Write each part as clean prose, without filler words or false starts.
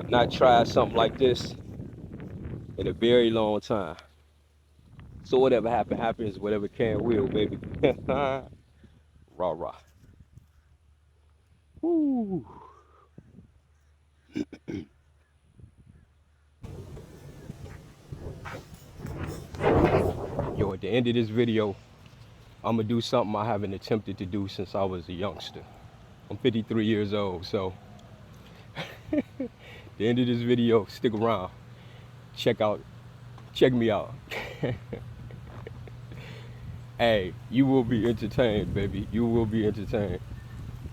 Not tried something like this in a very long time. So whatever happen, happens. Whatever can, will, baby. Rah, rah. Woo. Yo, at the end of this video, I'm going to do something I haven't attempted to do since I was a youngster. I'm 53 years old, so at the end of this video, stick around. Check me out. Hey, you will be entertained, baby. You will be entertained.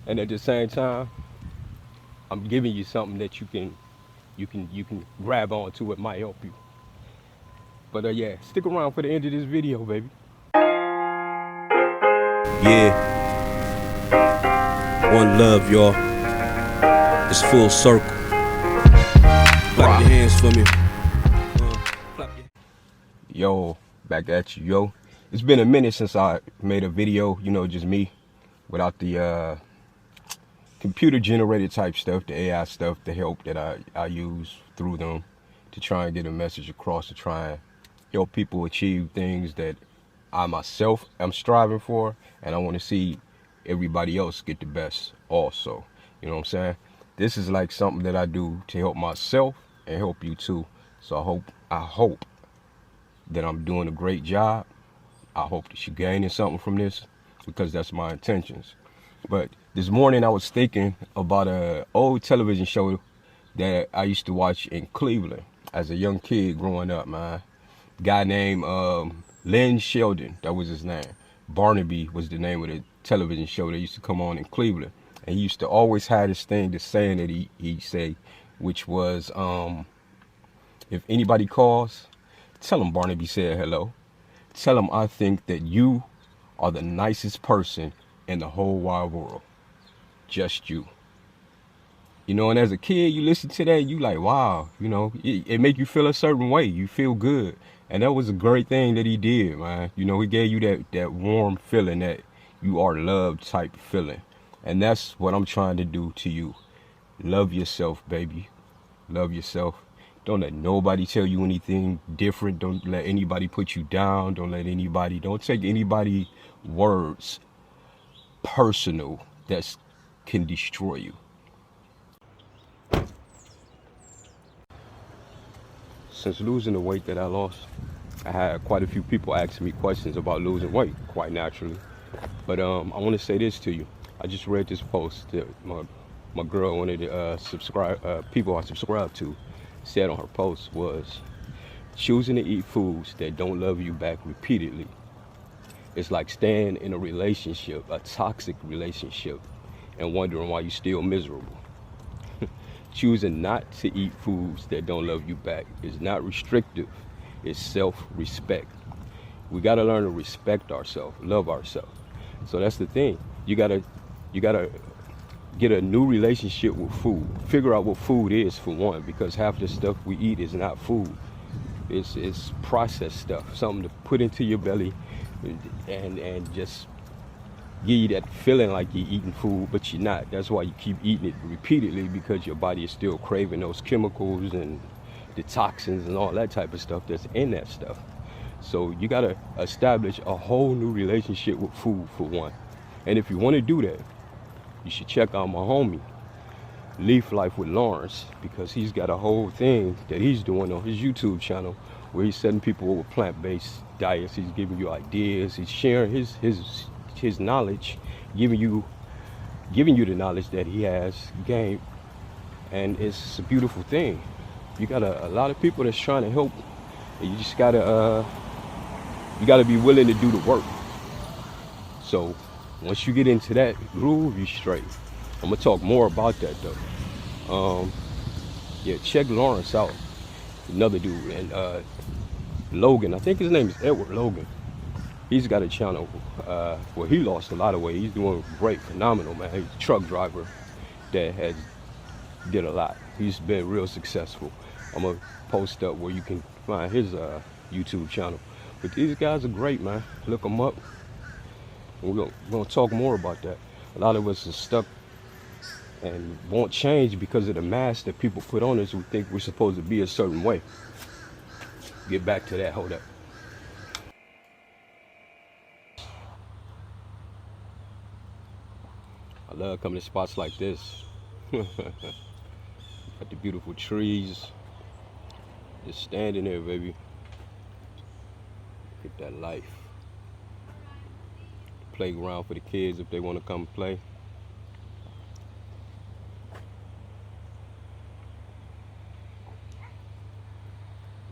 And at the same time, I'm giving you something that you can grab onto. It might help you. But yeah, stick around for the end of this video, baby. Yeah, one love, y'all. It's full circle. Clap your hands for me. Yo, back at you, yo. It's been a minute since I made a video, just me, without the computer generated type stuff, the AI stuff, the help that I use through them to try and get a message across, to try and help people achieve things that I myself am striving for, and I want to see everybody else get the best also. You know what I'm saying? This is like something that I do to help myself and help you too. So I hope that I'm doing a great job. I hope that you're gaining something from this, because that's my intentions. But this morning I was thinking about an old television show that I used to watch in Cleveland as a young kid growing up, man. Guy named Lynn Sheldon, that was his name. Barnaby was the name of the television show that used to come on in Cleveland. And he used to always have this thing, this saying that he'd say, which was, if anybody calls, tell them Barnaby said hello. Tell them I think that you are the nicest person in the whole wide world. Just you. And as a kid, you listen to that, you like, wow, it make you feel a certain way. You feel good. And that was a great thing that he did, man. He gave you that warm feeling, that you are loved type feeling. And that's what I'm trying to do to you. Love yourself, baby. Love yourself. Don't let nobody tell you anything different. Don't let anybody put you down. Don't take anybody words personal that can destroy you. Since losing the weight that I lost, I had quite a few people asking me questions about losing weight, quite naturally. But I want to say this to you. I just read this post that my girl, one of the people I subscribe to, said on her post was, choosing to eat foods that don't love you back repeatedly. It's like staying in a relationship, a toxic relationship, and wondering why you're still miserable. Choosing not to eat foods that don't love you back is not restrictive, it's self-respect. We gotta learn to respect ourselves, love ourselves. So that's the thing. You gotta get a new relationship with food. Figure out what food is, for one, because half the stuff we eat is not food. It's processed stuff, something to put into your belly and just give you that feeling like you're eating food, but you're not. That's why you keep eating it repeatedly, because your body is still craving those chemicals and the toxins and all that type of stuff that's in that stuff. So you gotta establish a whole new relationship with food, for one. And if you want to do that, you should check out my homie, Leaf Life with Lawrence, because he's got a whole thing that he's doing on his YouTube channel where he's setting people with plant-based diets. He's giving you ideas. He's sharing his knowledge, giving you the knowledge that he has gained, and it's a beautiful thing. You got a lot of people that's trying to help, and you just gotta be willing to do the work. So once you get into that groove, you straight. I'm gonna talk more about that though. Yeah, check Lawrence out. Another dude, and Logan, I think his name is Edward Logan. He's got a channel where he lost a lot of weight. He's doing great, phenomenal, man. He's a truck driver that did a lot. He's been real successful. I'm gonna post up where you can find his YouTube channel. But these guys are great, man. Look them up. And we're gonna talk more about that. A lot of us are stuck and won't change because of the mask that people put on us. We think we're supposed to be a certain way. Get back to that. Hold up. I love coming to spots like this. Got the beautiful trees. Just standing there, baby. Get that life. Playground for the kids if they want to come play.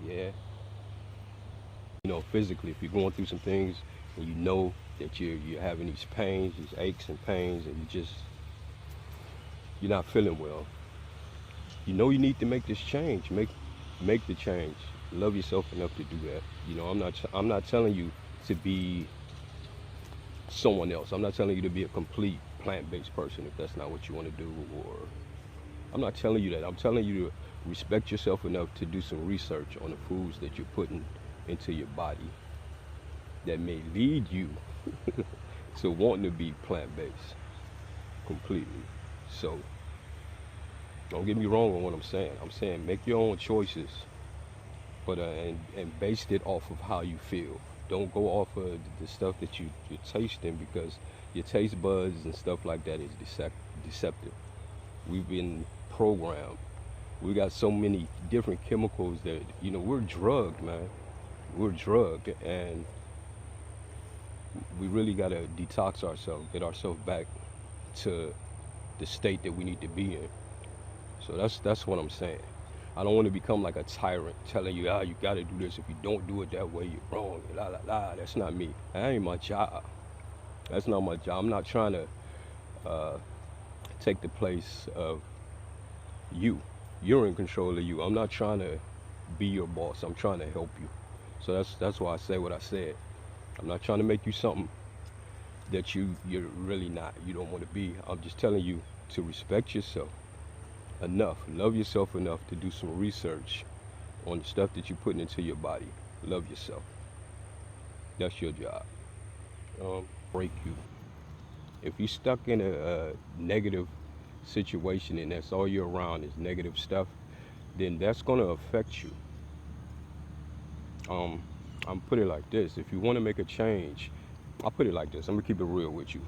Yeah. You know, physically, if you're going through some things and you know that you're having these pains, these aches and pains, and you're not feeling well, you know you need to make this change. Make the change. Love yourself enough to do that. You know, I'm not telling you to be someone else. I'm not telling you to be a complete plant-based person if that's not what you want to do, or I'm not telling you that. I'm telling you to respect yourself enough to do some research on the foods that you're putting into your body that may lead you to wanting to be plant-based completely. So don't get me wrong on what I'm saying. I'm saying make your own choices, but and base it off of how you feel. Don't go off of the stuff that you're tasting, because your taste buds and stuff like that is deceptive. We've been programmed. We got so many different chemicals that, you know, we're drugged, man. We're drugged, and we really got to detox ourselves, get ourselves back to the state that we need to be in. So that's what I'm saying. I don't want to become like a tyrant telling you, you got to do this. If you don't do it that way, you're wrong. La la la. That's not me. That ain't my job. That's not my job. I'm not trying to take the place of you. You're in control of you. I'm not trying to be your boss. I'm trying to help you. So that's why I say what I said. I'm not trying to make you something that you're really not. You don't want to be. I'm just telling you to respect yourself enough, love yourself enough to do some research on the stuff that you're putting into your body. Love yourself. That's your job. Break you. If you're stuck in a negative situation and that's all you're around is negative stuff, then that's going to affect you. I'm put it like this. If you want to make a change, I'll put it like this. I'm going to keep it real with you.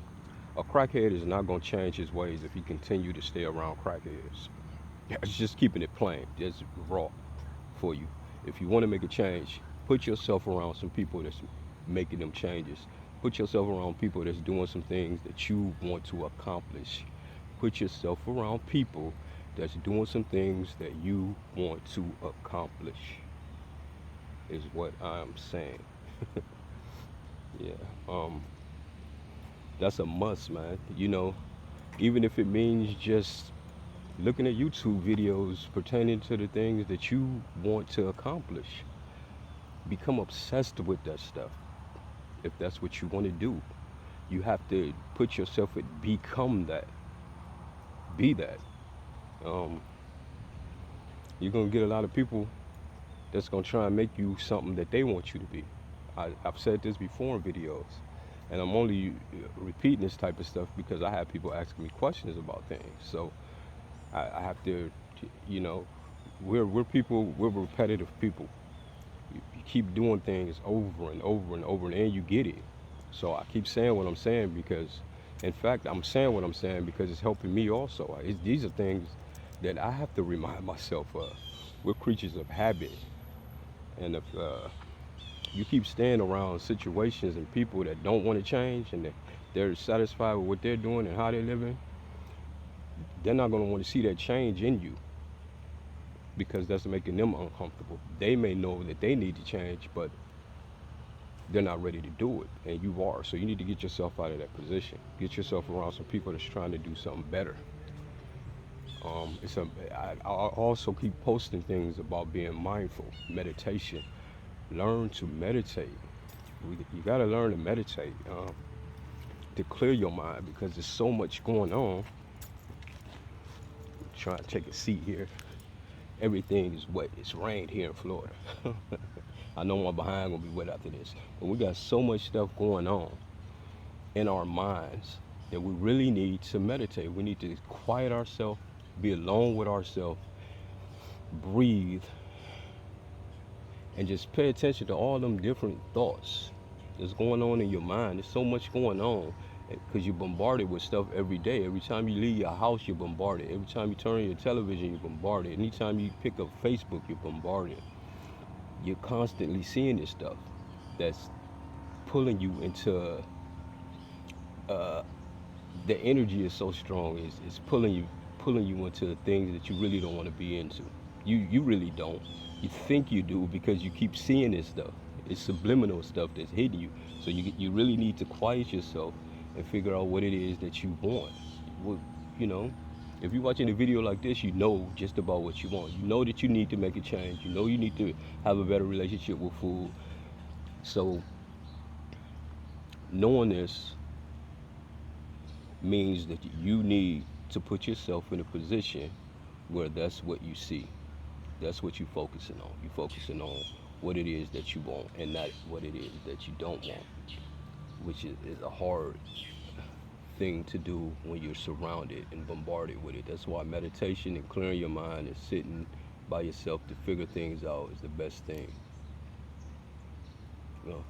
A crackhead is not going to change his ways if he continue to stay around crackheads. It's just keeping it plain, just raw for you. If you want to make a change, put yourself around some people that's making them changes. Put yourself around people that's doing some things that you want to accomplish. Put yourself around people that's doing some things that you want to accomplish, is what I'm saying. Yeah, that's a must, man. You know, even if it means just looking at YouTube videos pertaining to the things that you want to accomplish. Become obsessed with that stuff. If that's what you want to do, you have to put yourself at become that. Be that. You're going to get a lot of people that's going to try and make you something that they want you to be. I've said this before in videos, and I'm only repeating this type of stuff because I have people asking me questions about things. So I have to, you know, we're people, we're repetitive people. You keep doing things over and over and over, and you get it. So I keep saying what I'm saying because, in fact, I'm saying what I'm saying because it's helping me also. These are things that I have to remind myself of. We're creatures of habit, and if you keep staying around situations and people that don't want to change and they're satisfied with what they're doing and how they're living, they're not going to want to see that change in you because that's making them uncomfortable. They may know that they need to change, but they're not ready to do it, and you are. So you need to get yourself out of that position. Get yourself around some people that's trying to do something better. I also keep posting things about being mindful, meditation. Learn to meditate. You got to learn to meditate to clear your mind because there's so much going on. Trying to take a seat here. Everything is wet. It's rained here in Florida. I know my behind gonna be wet after this. But we got so much stuff going on in our minds that we really need to meditate. We need to quiet ourselves, be alone with ourselves, breathe, and just pay attention to all them different thoughts that's going on in your mind. There's so much going on because you're bombarded with stuff every day. Every time you leave your house, you're bombarded. Every time you turn on your television, you're bombarded. Anytime you pick up Facebook, you're bombarded. You're constantly seeing this stuff that's pulling you into the energy is so strong. It's pulling you into the things that you really don't want to be into. You really don't. You think you do because you keep seeing this stuff. It's subliminal stuff that's hitting you. So you really need to quiet yourself and figure out what it is that you want. What, you know, if you're watching a video like this, you know just about what you want. You know that you need to make a change. You know you need to have a better relationship with food. So knowing this means that you need to put yourself in a position where that's what you see. That's what you're focusing on. You're focusing on what it is that you want and not what it is that you don't want, which is a hard thing to do when you're surrounded and bombarded with it. That's why meditation and clearing your mind and sitting by yourself to figure things out is the best thing. You know?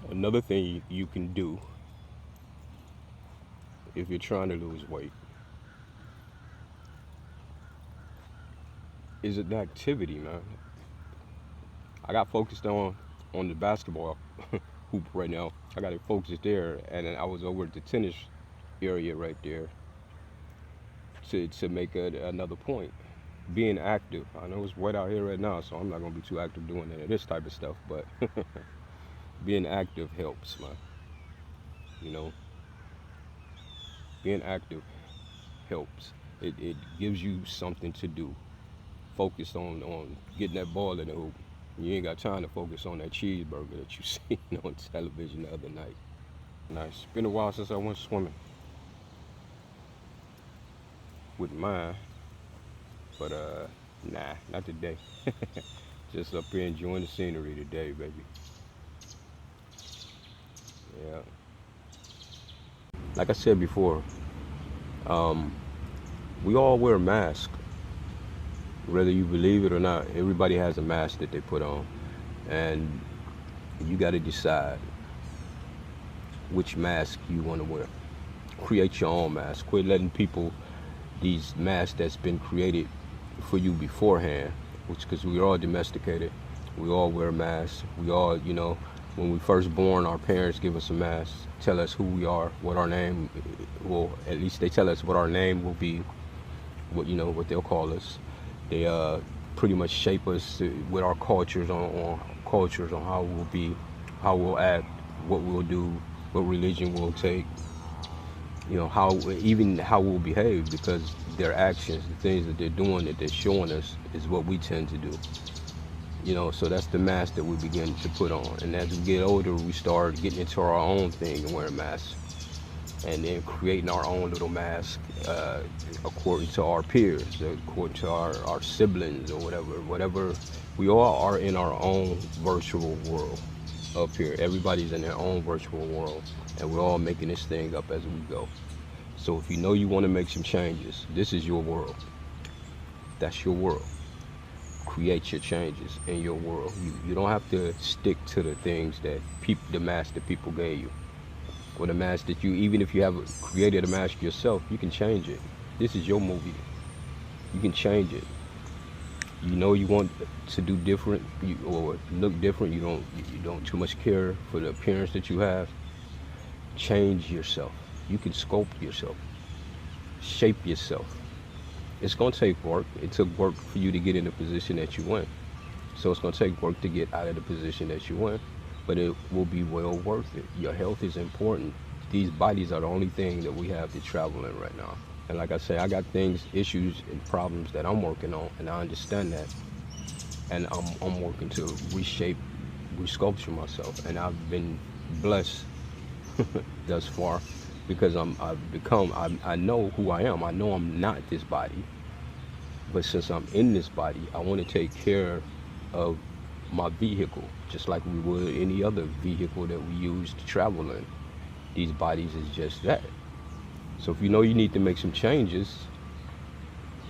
Another thing you can do if you're trying to lose weight is an activity, man. I got focused on the basketball hoop right now. I got it focused there, and then I was over at the tennis area right there to make another point. Being active. I know it's wet out here right now, so I'm not gonna be too active doing any of this type of stuff, but being active helps, man. You know, being active helps. It gives you something to do. Focus on getting that ball in the hoop. You ain't got time to focus on that cheeseburger that you seen on television the other night. Nice. It's been a while since I went swimming with mine, but nah, not today. Just up here enjoying the scenery today, baby. Yeah. Like I said before, we all wear masks. Whether you believe it or not, everybody has a mask that they put on, and you got to decide which mask you want to wear. Create your own mask. Quit letting people, these masks that's been created for you beforehand, because we are all domesticated. We all wear masks. We all, you know, when we first born, our parents give us a mask, tell us who we are, what our name, well, at least they tell us what our name will be, what, you know, what they'll call us. They pretty much shape us with our cultures on how we'll be, how we'll act, what we'll do, what religion we'll take, you know, how we'll behave, because their actions, the things that they're doing, that they're showing us, is what we tend to do. You know, so that's the mask that we begin to put on. And as we get older, we start getting into our own thing and wearing masks, and then creating our own little mask according to our peers, according to our siblings, or whatever. We all are in our own virtual world up here. Everybody's in their own virtual world, and we're all making this thing up as we go. So if you know you want to make some changes, this is your world. That's your world. Create your changes in your world. You don't have to stick to the things that the mask that people gave you, or the mask that even if you have created a mask yourself, you can change it. This is your movie. You can change it. You know you want to do different, or look different. You don't too much care for the appearance that you have. Change yourself. You can sculpt yourself, shape yourself. It's gonna take work. It took work for you to get in the position that you in. So it's gonna take work to get out of the position that you in, but it will be well worth it. Your health is important. These bodies are the only thing that we have to travel in right now. And like I say, I got issues and problems that I'm working on, and I understand that. And I'm working to resculpture myself, and I've been blessed thus far, because I know who I am. I know I'm not this body, but since I'm in this body, I want to take care of my vehicle, just like we would any other vehicle that we use to travel in. These bodies is just that. So if you know you need to make some changes,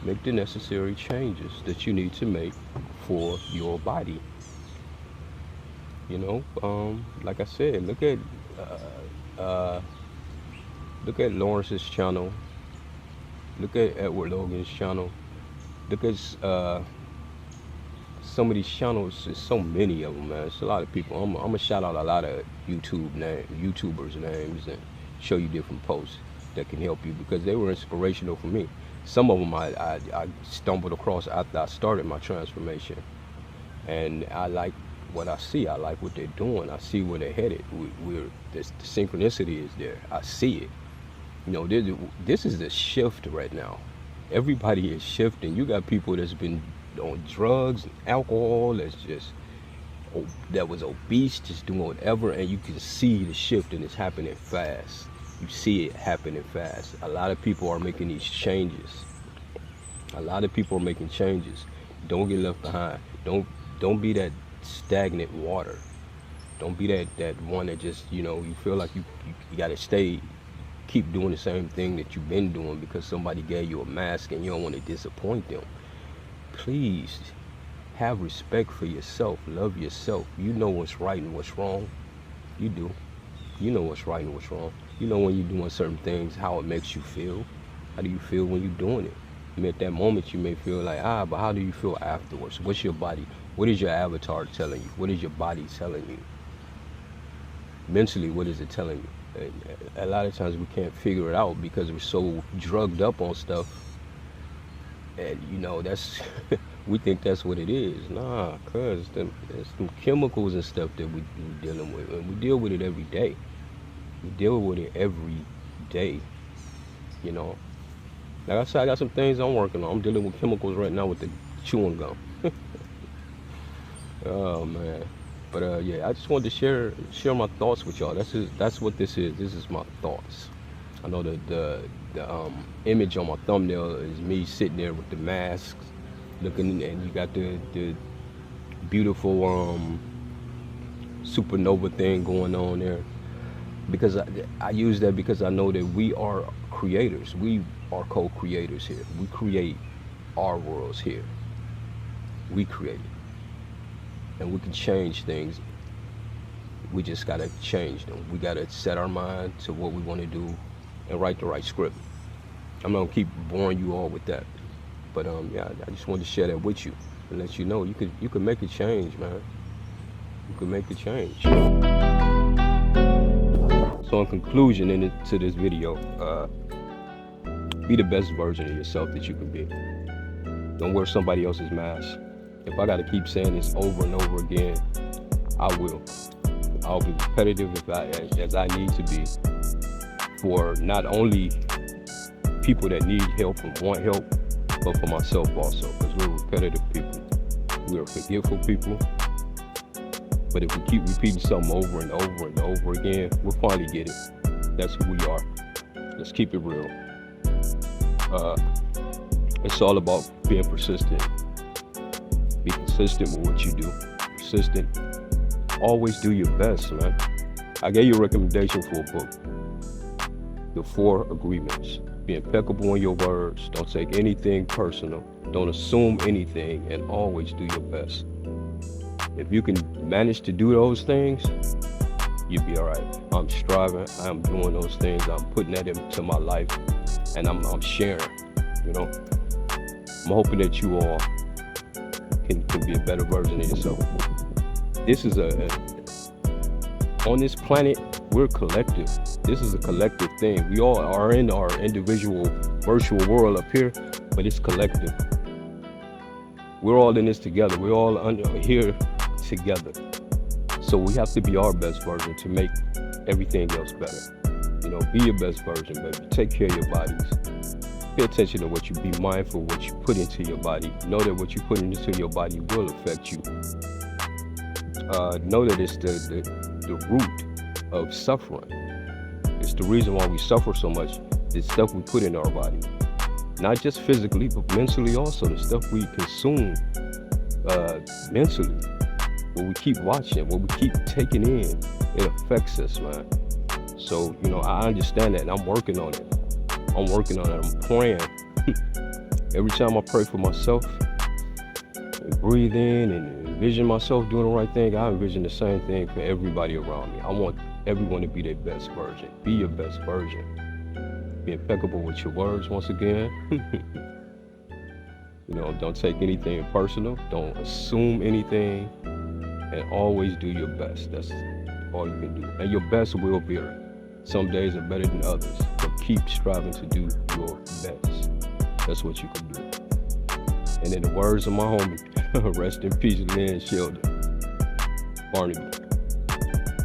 make the necessary changes that you need to make for your body. Like I said, uh, look at Lawrence's channel. Look at Edward Logan's channel. Look at some of these channels. There's so many of them, man. It's a lot of people. I'm gonna shout out a lot of YouTubers' names and show you different posts that can help you because they were inspirational for me. Some of them I stumbled across after I started my transformation, and I like what I see. I like what they're doing. I see where they're headed. The synchronicity is there. I see it. This is a shift right now. Everybody is shifting. You got people that's been on drugs and alcohol, that was obese, just doing whatever, and you can see the shift, and it's happening fast. You see it happening fast. A lot of people are making these changes. A lot of people are making changes. Don't get left behind. Don't be that stagnant water. Don't be that one that just, you feel like you gotta keep doing the same thing that you've been doing because somebody gave you a mask and you don't want to disappoint them. Please have respect for yourself. Love yourself. You know what's right and what's wrong. You do. You know what's right and what's wrong. You know when you're doing certain things, how it makes you feel. How do you feel when you're doing it? At that moment you may feel like, but how do you feel afterwards? What's your body? What is your avatar telling you? What is your body telling you? Mentally, what is it telling you? A lot of times we can't figure it out because we're so drugged up on stuff, and that's we think that's what it is. Nah, cuz there's some chemicals and stuff that we're dealing with, and we deal with it every day. We deal with it every day. Like I said, I got some things I'm working on. I'm dealing with chemicals right now with the chewing gum. Oh man. But yeah, I just wanted to share my thoughts with y'all. That's what this is. This is my thoughts. I know the image on my thumbnail is me sitting there with the mask, looking, and you got the beautiful supernova thing going on there. Because I use that because I know that we are creators. We are co-creators here. We create our worlds here. We create it. And we can change things. We just gotta change them. We gotta set our mind to what we want to do and write the right script. I'm not gonna keep boring you all with that, but yeah, I just wanted to share that with you and let you know you could make a change, man. You could make a change. So in conclusion, into this video, be the best version of yourself that you can be. Don't wear somebody else's mask. If I gotta keep saying this over and over again, I will. I'll be repetitive as I need to be for not only people that need help and want help, but for myself also, because we're repetitive people. We're forgetful people. But if we keep repeating something over and over and over again, we'll finally get it. That's who we are. Let's keep it real. It's all about being persistent. Be consistent with what you do. Persistent. Always do your best, man. I gave you a recommendation for a book. The 4 Agreements. Be impeccable in your words. Don't take anything personal. Don't assume anything, and always do your best. If you can manage to do those things, you'll be all right. I'm striving. I'm doing those things. I'm putting that into my life, and I'm sharing. I'm hoping that you all can be a better version of yourself. This is on this planet, we're collective. This is a collective thing. We all are in our individual virtual world up here, but it's collective. We're all in this together. We're all here together. So we have to be our best version to make everything else better. Be your best version, baby. Take care of your bodies. Pay attention to what you be mindful of what you put into your body. Know that what you put into your body will affect you. Know that it's the root of suffering. It's the reason why we suffer so much. The stuff we put in our body. Not just physically, but mentally also. The stuff we consume mentally. What we keep watching, what we keep taking in, it affects us, man. So, you know, I understand that and I'm working on it. I'm working on it. I'm praying. Every time I pray for myself and breathe in and envision myself doing the right thing, I envision the same thing for everybody around me. I want everyone to be their best version. Be your best version. Be impeccable with your words once again. You know, don't take anything personal. Don't assume anything. And always do your best. That's all you can do. And your best will vary. Some days are better than others. But keep striving to do your best. That's what you can do. And in the words of my homie, rest in peace, Lynn Sheldon, Barnaby.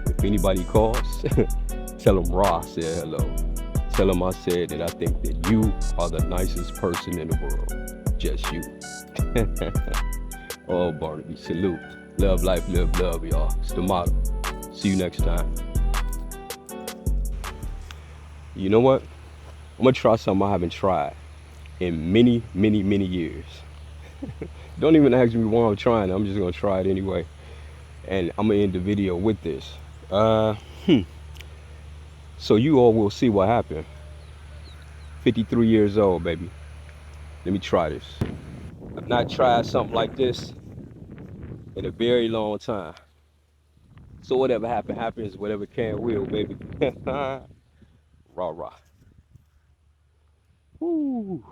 If anybody calls, tell them Ra said hello. Tell them I said that I think that you are the nicest person in the world. Just you. Oh, Barnaby, salute. Love, life, live, love, y'all. It's the motto. See you next time. You know what? I'm gonna try something I haven't tried in many, many, many years. Don't even ask me why I'm trying. I'm just gonna try it anyway. And I'm gonna end the video with this. So you all will see what happened. 53 years old, baby. Let me try this. I've not tried something like this in a very long time. So whatever happens, whatever can will, baby. Rah rah. Woo.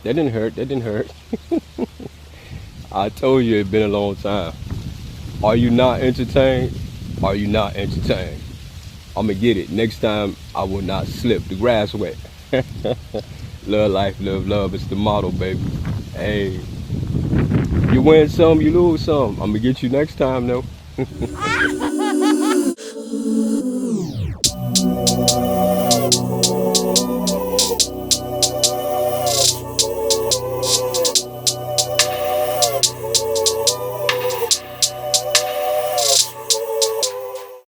That didn't hurt. That didn't hurt. I told you it'd been a long time. Are you not entertained? Are you not entertained? I'm gonna get it. Next time I will not slip. The grass wet. Love, life, love, love. It's the motto, baby. Hey, you win some, you lose some. I'm gonna get you next time, though.